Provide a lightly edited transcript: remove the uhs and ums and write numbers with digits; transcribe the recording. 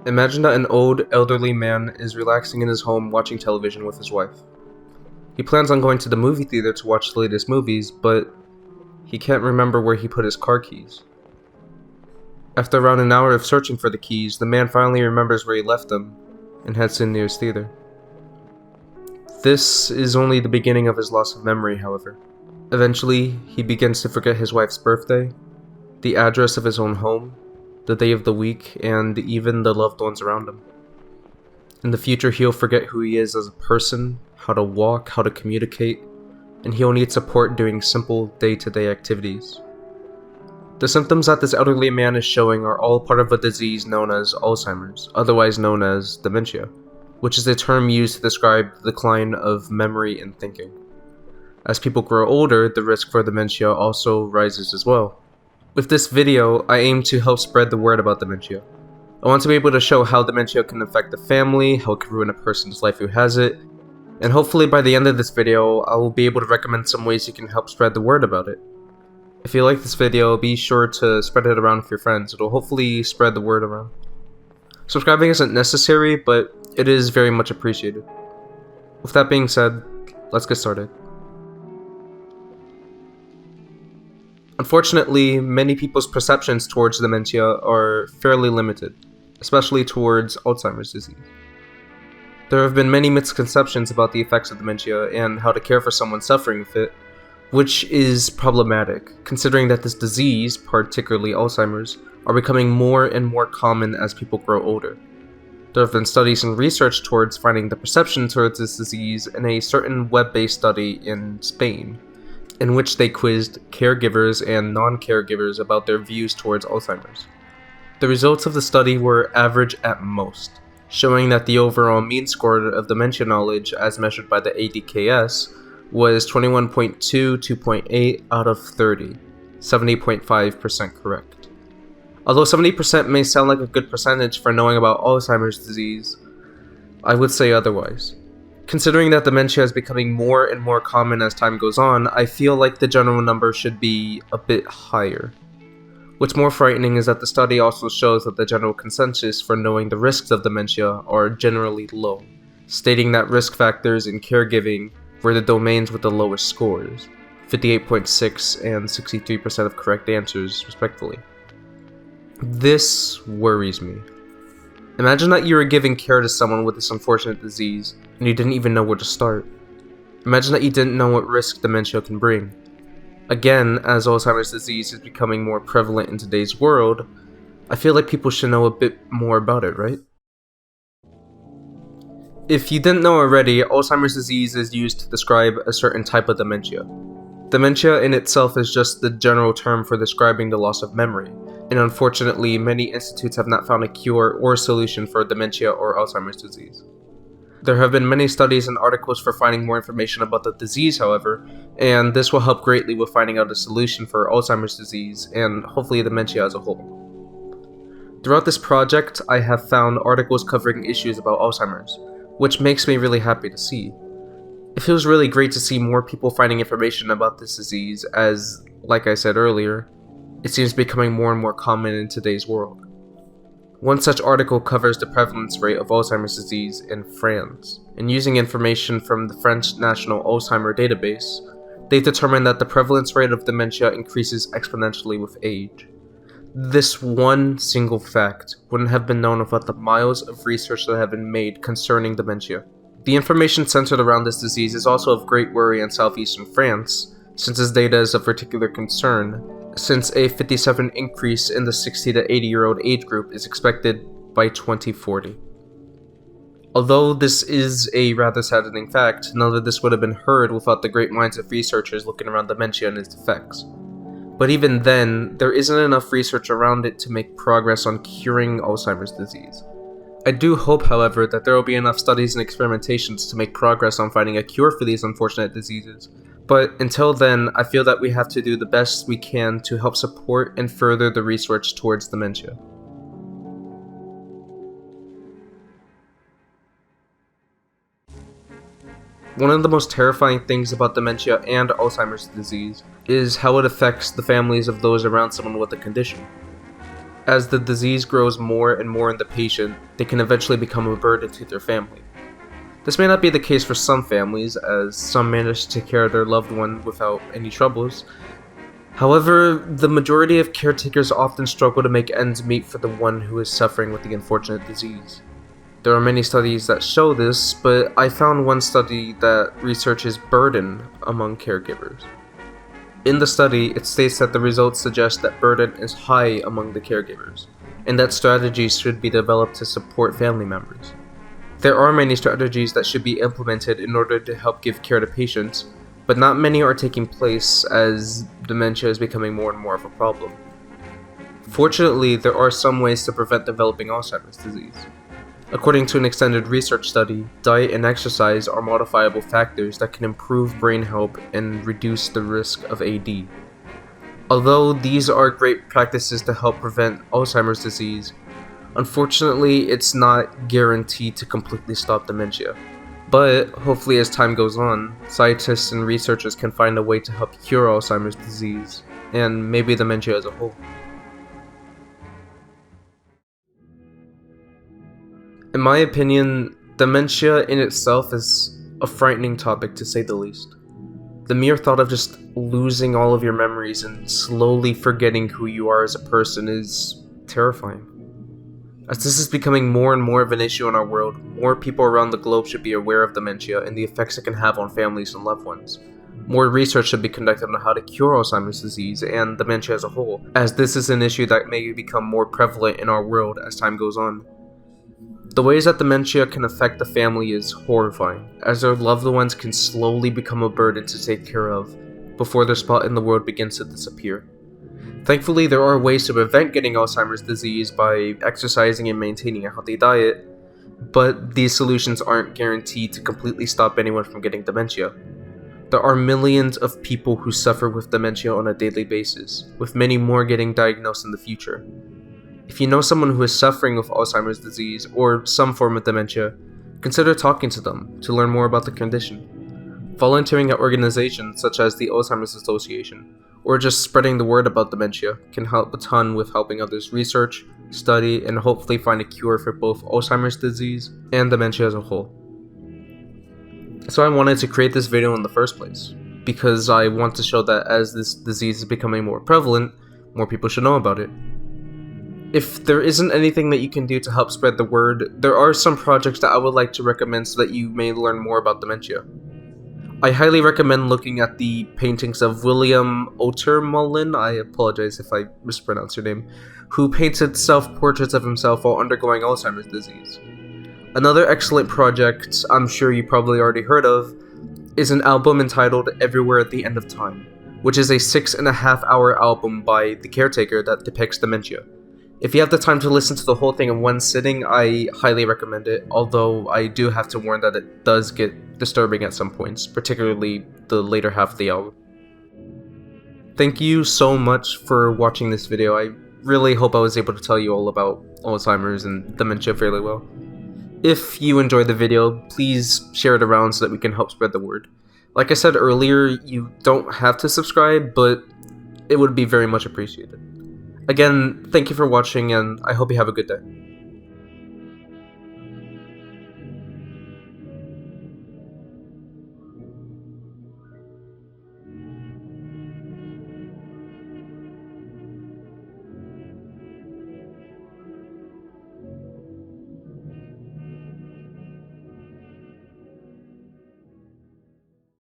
Imagine that an old, elderly man is relaxing in his home watching television with his wife. He plans on going to the movie theater to watch the latest movies, but he can't remember where he put his car keys. After around an hour of searching for the keys, the man finally remembers where he left them and heads to the nearest theater. This is only the beginning of his loss of memory, however. Eventually, he begins to forget his wife's birthday, the address of his own home, the day of the week, and even the loved ones around him. In the future, he'll forget who he is as a person, how to walk, how to communicate, and he'll need support doing simple day-to-day activities. The symptoms that this elderly man is showing are all part of a disease known as Alzheimer's, otherwise known as dementia, which is a term used to describe the decline of memory and thinking. As people grow older, the risk for dementia also rises as well. With this video, I aim to help spread the word about dementia. I want to be able to show how dementia can affect the family, how it can ruin a person's life who has it, and hopefully by the end of this video, I will be able to recommend some ways you can help spread the word about it. If you like this video, be sure to spread it around with your friends. It'll hopefully spread the word around. Subscribing isn't necessary, but it is very much appreciated. With that being said, let's get started. Unfortunately, many people's perceptions towards dementia are fairly limited, especially towards Alzheimer's disease. There have been many misconceptions about the effects of dementia and how to care for someone suffering with it, which is problematic, considering that this disease, particularly Alzheimer's, are becoming more and more common as people grow older. There have been studies and research towards finding the perception towards this disease in a certain web-based study in Spain, in which they quizzed caregivers and non-caregivers about their views towards Alzheimer's. The results of the study were average at most, showing that the overall mean score of dementia knowledge as measured by the ADKS was 21.2, 2.8 out of 30, 70.5% correct. Although 70% may sound like a good percentage for knowing about Alzheimer's disease, I would say otherwise. Considering that dementia is becoming more and more common as time goes on, I feel like the general number should be a bit higher. What's more frightening is that the study also shows that the general consensus for knowing the risks of dementia are generally low, stating that risk factors in caregiving were the domains with the lowest scores, 58.6 and 63% of correct answers, respectively. This worries me. Imagine that you were giving care to someone with this unfortunate disease, and you didn't even know where to start. Imagine that you didn't know what risk dementia can bring. Again, as Alzheimer's disease is becoming more prevalent in today's world, I feel like people should know a bit more about it, right? If you didn't know already, Alzheimer's disease is used to describe a certain type of dementia. Dementia in itself is just the general term for describing the loss of memory, and unfortunately, many institutes have not found a cure or solution for dementia or Alzheimer's disease. There have been many studies and articles for finding more information about the disease, however, and this will help greatly with finding out a solution for Alzheimer's disease and hopefully dementia as a whole. Throughout this project, I have found articles covering issues about Alzheimer's, which makes me really happy to see. It feels really great to see more people finding information about this disease as, like I said earlier, it seems becoming more and more common in today's world. One such article covers the prevalence rate of Alzheimer's disease in France, and using information from the French National Alzheimer database, they determined that the prevalence rate of dementia increases exponentially with age. This one single fact wouldn't have been known without the miles of research that have been made concerning dementia. The information centered around this disease is also of great worry in southeastern France, since this data is of particular concern, since a 57% increase in the 60 to 80-year-old age group is expected by 2040. Although this is a rather saddening fact, none of this would have been heard without the great minds of researchers looking around dementia and its effects. But even then, there isn't enough research around it to make progress on curing Alzheimer's disease. I do hope, however, that there will be enough studies and experimentations to make progress on finding a cure for these unfortunate diseases. But until then, I feel that we have to do the best we can to help support and further the research towards dementia. One of the most terrifying things about dementia and Alzheimer's disease is how it affects the families of those around someone with the condition. As the disease grows more and more in the patient, they can eventually become a burden to their family. This may not be the case for some families, as some manage to take care of their loved one without any troubles. However, the majority of caretakers often struggle to make ends meet for the one who is suffering with the unfortunate disease. There are many studies that show this, but I found one study that researches burden among caregivers. In the study, it states that the results suggest that burden is high among the caregivers, and that strategies should be developed to support family members. There are many strategies that should be implemented in order to help give care to patients, but not many are taking place as dementia is becoming more and more of a problem. Fortunately, there are some ways to prevent developing Alzheimer's disease. According to an extended research study, diet and exercise are modifiable factors that can improve brain health and reduce the risk of AD. Although these are great practices to help prevent Alzheimer's disease, unfortunately it's not guaranteed to completely stop dementia. But hopefully as time goes on, scientists and researchers can find a way to help cure Alzheimer's disease, and maybe dementia as a whole. In my opinion, dementia in itself is a frightening topic to say the least. The mere thought of just losing all of your memories and slowly forgetting who you are as a person is terrifying. As this is becoming more and more of an issue in our world, more people around the globe should be aware of dementia and the effects it can have on families and loved ones. More research should be conducted on how to cure Alzheimer's disease and dementia as a whole, as this is an issue that may become more prevalent in our world as time goes on. The ways that dementia can affect the family is horrifying, as their loved ones can slowly become a burden to take care of before their spot in the world begins to disappear. Thankfully, there are ways to prevent getting Alzheimer's disease by exercising and maintaining a healthy diet, but these solutions aren't guaranteed to completely stop anyone from getting dementia. There are millions of people who suffer with dementia on a daily basis, with many more getting diagnosed in the future. If you know someone who is suffering with Alzheimer's disease or some form of dementia, consider talking to them to learn more about the condition. Volunteering at organizations such as the Alzheimer's Association, or just spreading the word about dementia, can help a ton with helping others research, study, and hopefully find a cure for both Alzheimer's disease and dementia as a whole. So I wanted to create this video in the first place, because I want to show that as this disease is becoming more prevalent, more people should know about it. If there isn't anything that you can do to help spread the word, there are some projects that I would like to recommend so that you may learn more about dementia. I highly recommend looking at the paintings of William Utermolhen, I apologize if I mispronounce your name, who painted self-portraits of himself while undergoing Alzheimer's disease. Another excellent project I'm sure you probably already heard of is an album entitled Everywhere at the End of Time, which is a 6.5-hour album by the Caretaker that depicts dementia. If you have the time to listen to the whole thing in one sitting, I highly recommend it, although I do have to warn that it does get disturbing at some points, particularly the later half of the album. Thank you so much for watching this video. I really hope I was able to tell you all about Alzheimer's and dementia fairly well. If you enjoyed the video, please share it around so that we can help spread the word. Like I said earlier, you don't have to subscribe, but it would be very much appreciated. Again, thank you for watching, and I hope you have a good day.